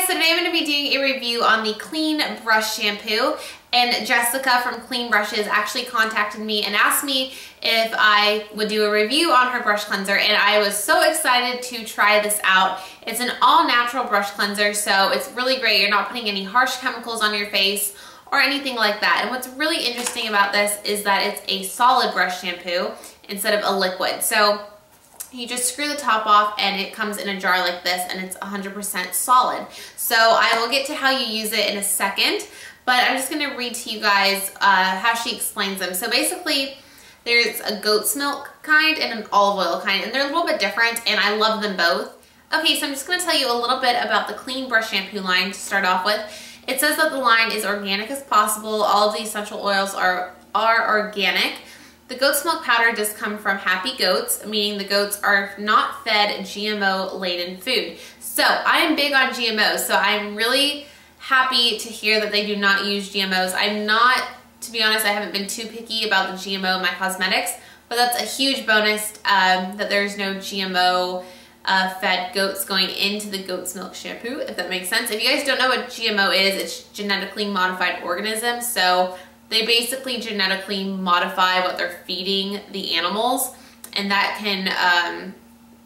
guys, so today I'm going to be doing a review on the Clean Brush Shampoo, and Jessica from Clean Brushes actually contacted me and asked me if I would do a review on her brush cleanser, and I was so excited to try this out. It's an all-natural brush cleanser, so it's really great. You're not putting any harsh chemicals on your face or anything like that. And what's really interesting about this is that it's a solid brush shampoo instead of a liquid. So you just screw the top off and it comes in a jar like this, and it's 100% solid. So I will get to how you use it in a second, but I'm just gonna read to you guys how she explains them. So basically, there's a goat's milk kind and an olive oil kind, and they're a little bit different, and I love them both. Okay, so I'm just gonna tell you a little bit about the Clean Brush Shampoo line to start off with. It says that the line is organic as possible. All of the essential oils are organic. The goat's milk powder does come from happy goats, meaning the goats are not fed GMO-laden food. So I am big on GMOs, so I'm really happy to hear that they do not use GMOs. I'm not, to be honest, I haven't been too picky about the GMO in my cosmetics, but that's a huge bonus that there's no GMO fed goats going into the goat's milk shampoo, if that makes sense. If you guys don't know what GMO is, it's genetically modified organisms. So they basically genetically modify what they're feeding the animals, and that can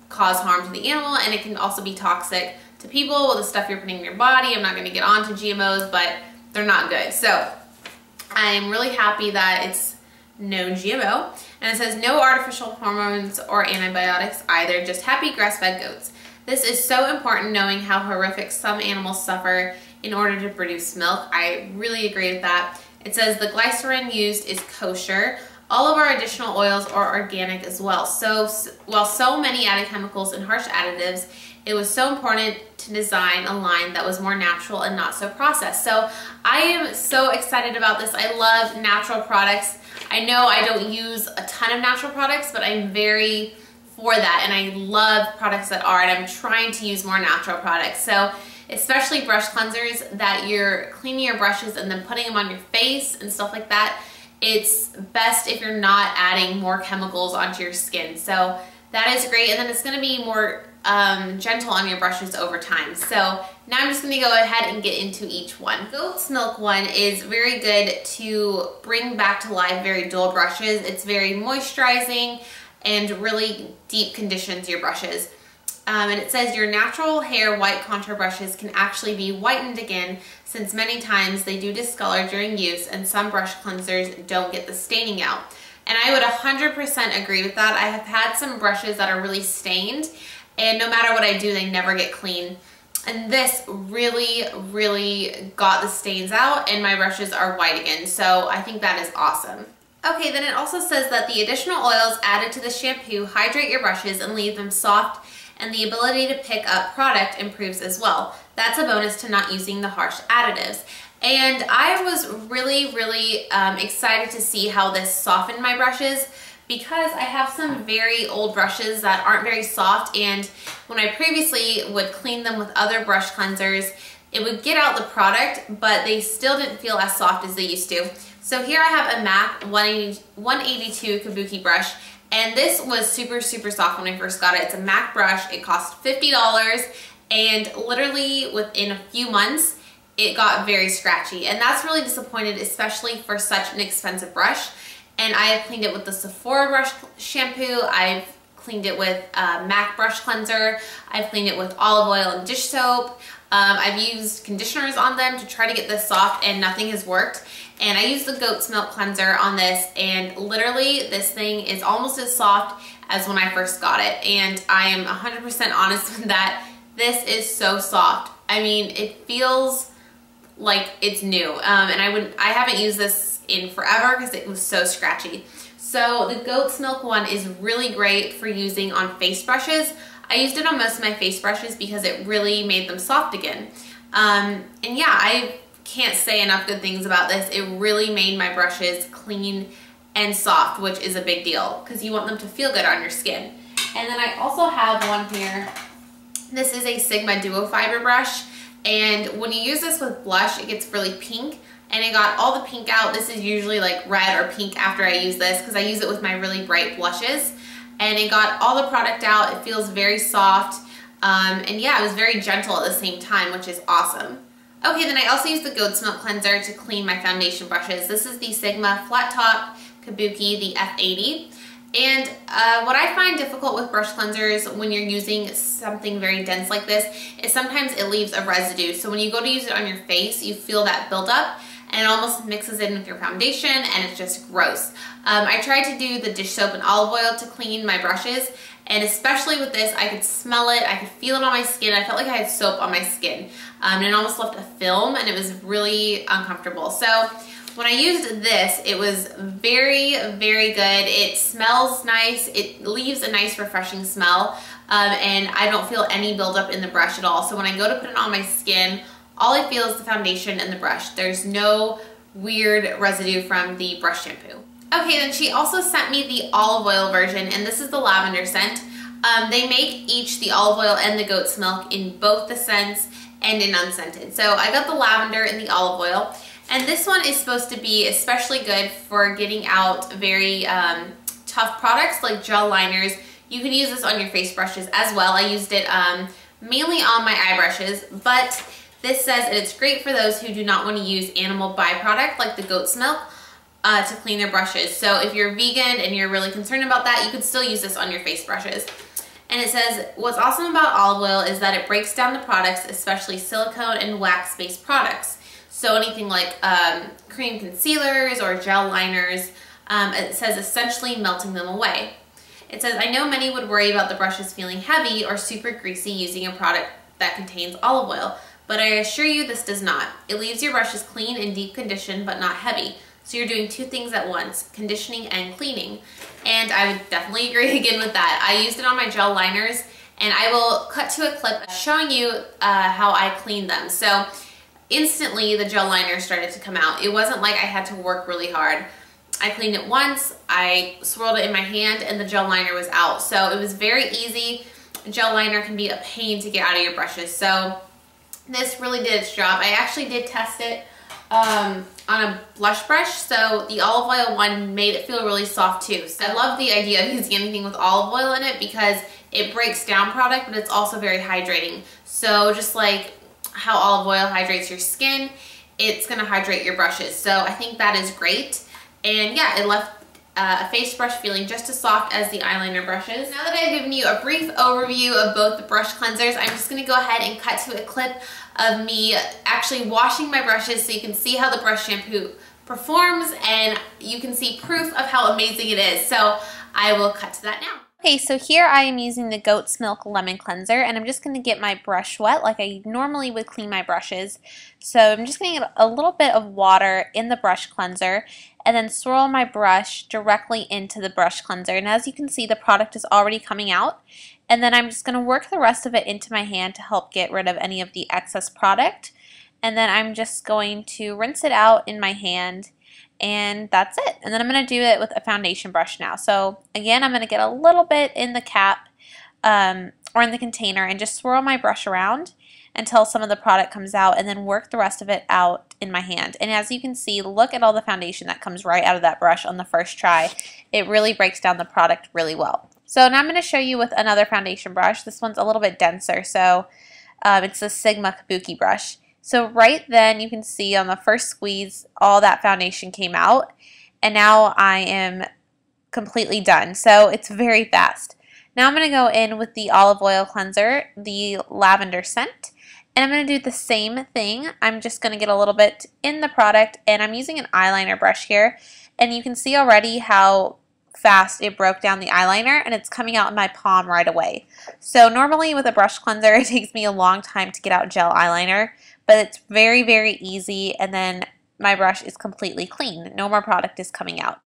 cause harm to the animal, and it can also be toxic to people with the stuff you're putting in your body. I'm not going to get on to GMOs, but they're not good. So I'm really happy that it's no GMO, and it says no artificial hormones or antibiotics either, just happy grass-fed goats. This is so important, knowing how horrific some animals suffer in order to produce milk. I really agree with that. It says the glycerin used is kosher. All of our additional oils are organic as well. So while so many added chemicals and harsh additives, it was so important to design a line that was more natural and not so processed. So I am so excited about this. I love natural products. I know I don't use a ton of natural products, but I'm very for that, and I love products that are, and I'm trying to use more natural products. So especially brush cleansers that you're cleaning your brushes and then putting them on your face and stuff like that, it's best if you're not adding more chemicals onto your skin. So that is great, and then it's going to be more gentle on your brushes over time. So now I'm just going to go ahead and get into each one. Goat's milk one is very good to bring back to life very dull brushes. It's very moisturizing and really deep conditions your brushes. And it says your natural hair white contour brushes can actually be whitened again, since many times they do discolor during use, and some brush cleansers don't get the staining out. And I would 100% agree with that. I have had some brushes that are really stained, and no matter what I do, they never get clean. And this really, really got the stains out, and my brushes are white again. So I think that is awesome. Okay, then it also says that the additional oils added to the shampoo hydrate your brushes and leave them soft, and the ability to pick up product improves as well. That's a bonus to not using the harsh additives. And I was really, really excited to see how this softened my brushes, because I have some very old brushes that aren't very soft, and when I previously would clean them with other brush cleansers, it would get out the product, but they still didn't feel as soft as they used to. So here I have a MAC 182 Kabuki brush, and this was super, super soft when I first got it. It's a MAC brush. It cost $50, and literally within a few months, it got very scratchy. And that's really disappointed, especially for such an expensive brush. And I have cleaned it with the Sephora brush shampoo. I've cleaned it with MAC brush cleanser. I've cleaned it with olive oil and dish soap. I've used conditioners on them to try to get this soft, and nothing has worked. And I used the goat's milk cleanser on this, and literally this thing is almost as soft as when I first got it. And I am 100% honest with that. This is so soft. I mean, it feels like it's new. And I haven't used this in forever because it was so scratchy. So the goat's milk one is really great for using on face brushes. I used it on most of my face brushes because it really made them soft again. And yeah, I can't say enough good things about this. It really made my brushes clean and soft, which is a big deal because you want them to feel good on your skin. And then I also have one here. This is a Sigma Duo Fiber brush, and when you use this with blush, it gets really pink, and it got all the pink out. This is usually like red or pink after I use this because I use it with my really bright blushes, and it got all the product out. It feels very soft. And yeah, it was very gentle at the same time, which is awesome. Okay, then I also used the goat's milk cleanser to clean my foundation brushes. This is the Sigma Flat Top Kabuki, the F80. And what I find difficult with brush cleansers when you're using something very dense like this is sometimes it leaves a residue. So when you go to use it on your face, you feel that buildup and it almost mixes in with your foundation and it's just gross. I tried to do the dish soap and olive oil to clean my brushes, and especially with this, I could smell it, I could feel it on my skin. I felt like I had soap on my skin, and it almost left a film and it was really uncomfortable. So when I used this, it was very, very good. It smells nice. It leaves a nice, refreshing smell, and I don't feel any buildup in the brush at all. So when I go to put it on my skin, all I feel is the foundation and the brush. There's no weird residue from the brush shampoo. Okay, then she also sent me the olive oil version, and this is the lavender scent. They make each, the olive oil and the goat's milk, in both the scents and in unscented. So I got the lavender and the olive oil. And this one is supposed to be especially good for getting out very tough products like gel liners. You can use this on your face brushes as well. I used it mainly on my eye brushes, but this says that it's great for those who do not want to use animal byproduct like the goat's milk to clean their brushes. So if you're vegan and you're really concerned about that, you could still use this on your face brushes. And it says, what's awesome about olive oil is that it breaks down the products, especially silicone and wax-based products. So anything like cream concealers or gel liners, it says essentially melting them away. It says, I know many would worry about the brushes feeling heavy or super greasy using a product that contains olive oil, but I assure you this does not. It leaves your brushes clean and deep conditioned, but not heavy. So you're doing two things at once, conditioning and cleaning. And I would definitely agree again with that. I used it on my gel liners, and I will cut to a clip showing you how I cleaned them. So instantly the gel liner started to come out. It wasn't like I had to work really hard. I cleaned it once, I swirled it in my hand, and the gel liner was out. So it was very easy. Gel liner can be a pain to get out of your brushes. So this really did its job. I actually did test it on a blush brush, so the olive oil one made it feel really soft too. So I love the idea of using anything with olive oil in it because it breaks down product, but it's also very hydrating. So just like how olive oil hydrates your skin, it's gonna hydrate your brushes. So I think that is great. And yeah, it left a face brush feeling just as soft as the eyeliner brushes. Now that I've given you a brief overview of both the brush cleansers, I'm just gonna go ahead and cut to a clip of me actually washing my brushes so you can see how the brush shampoo performs and you can see proof of how amazing it is. So I will cut to that now. Okay, so here I am using the Goat's Milk Lemon Cleanser, and I'm just going to get my brush wet like I normally would clean my brushes. So I'm just going to get a little bit of water in the brush cleanser and then swirl my brush directly into the brush cleanser. And as you can see, the product is already coming out. And then I'm just going to work the rest of it into my hand to help get rid of any of the excess product. And then I'm just going to rinse it out in my hand. And that's it. And then I'm going to do it with a foundation brush now. So again, I'm going to get a little bit in the cap or in the container and just swirl my brush around until some of the product comes out, and then work the rest of it out in my hand. And as you can see, look at all the foundation that comes right out of that brush on the first try. It really breaks down the product really well. So now I'm going to show you with another foundation brush. This one's a little bit denser, so it's the Sigma Kabuki brush. So right then you can see on the first squeeze all that foundation came out, and now I am completely done. So it's very fast. Now I'm going to go in with the olive oil cleanser, the lavender scent, and I'm going to do the same thing. I'm just going to get a little bit in the product, and I'm using an eyeliner brush here, and you can see already how fast it broke down the eyeliner, and it's coming out in my palm right away. So normally with a brush cleanser it takes me a long time to get out gel eyeliner, but it's very, very easy, and then my brush is completely clean. No more product is coming out.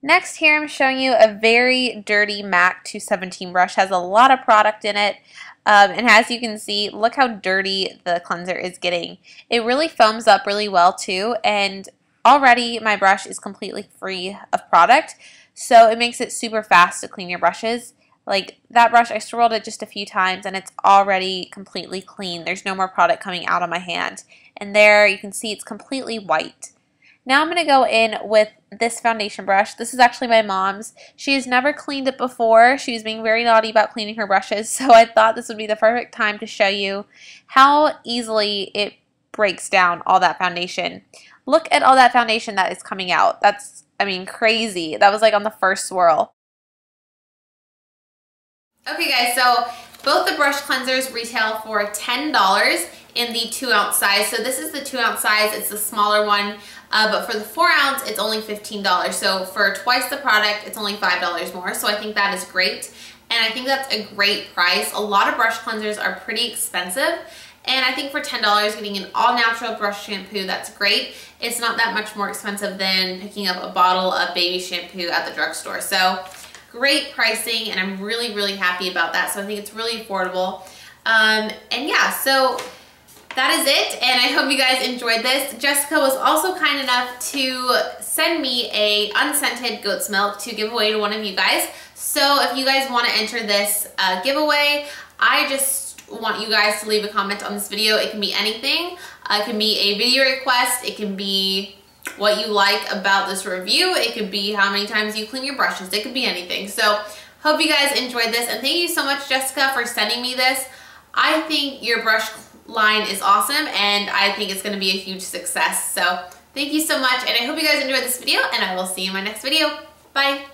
Next here I'm showing you a very dirty MAC 217 brush. It has a lot of product in it, and as you can see, look how dirty the cleanser is getting. It really foams up really well too, and already my brush is completely free of product, so it makes it super fast to clean your brushes. Like that brush, I swirled it just a few times and it's already completely clean. There's no more product coming out on my hand. And there you can see it's completely white. Now I'm going to go in with this foundation brush. This is actually my mom's. She's never cleaned it before. She's being very naughty about cleaning her brushes, so I thought this would be the perfect time to show you how easily it breaks down all that foundation. Look at all that foundation that is coming out. That's, I mean, crazy. That was like on the first swirl. Okay guys, so both the brush cleansers retail for $10 in the 2-ounce size. So this is the 2-ounce size, it's the smaller one, but for the 4-ounce, it's only $15. So for twice the product, it's only $5 more. So I think that is great. And I think that's a great price. A lot of brush cleansers are pretty expensive. And I think for $10, getting an all-natural brush shampoo, that's great. It's not that much more expensive than picking up a bottle of baby shampoo at the drugstore. So great pricing, and I'm really, really happy about that. So I think it's really affordable. And yeah, so that is it, and I hope you guys enjoyed this. Jessica was also kind enough to send me a unscented goat's milk to give away to one of you guys. So if you guys want to enter this giveaway, I just want you guys to leave a comment on this video. It can be anything. It can be a video request. It can be what you like about this review. It could be how many times you clean your brushes. It could be anything. So hope you guys enjoyed this, and thank you so much, Jessica, for sending me this. I think your brush line is awesome, and I think it's going to be a huge success. So thank you so much, and I hope you guys enjoyed this video, and I will see you in my next video. Bye.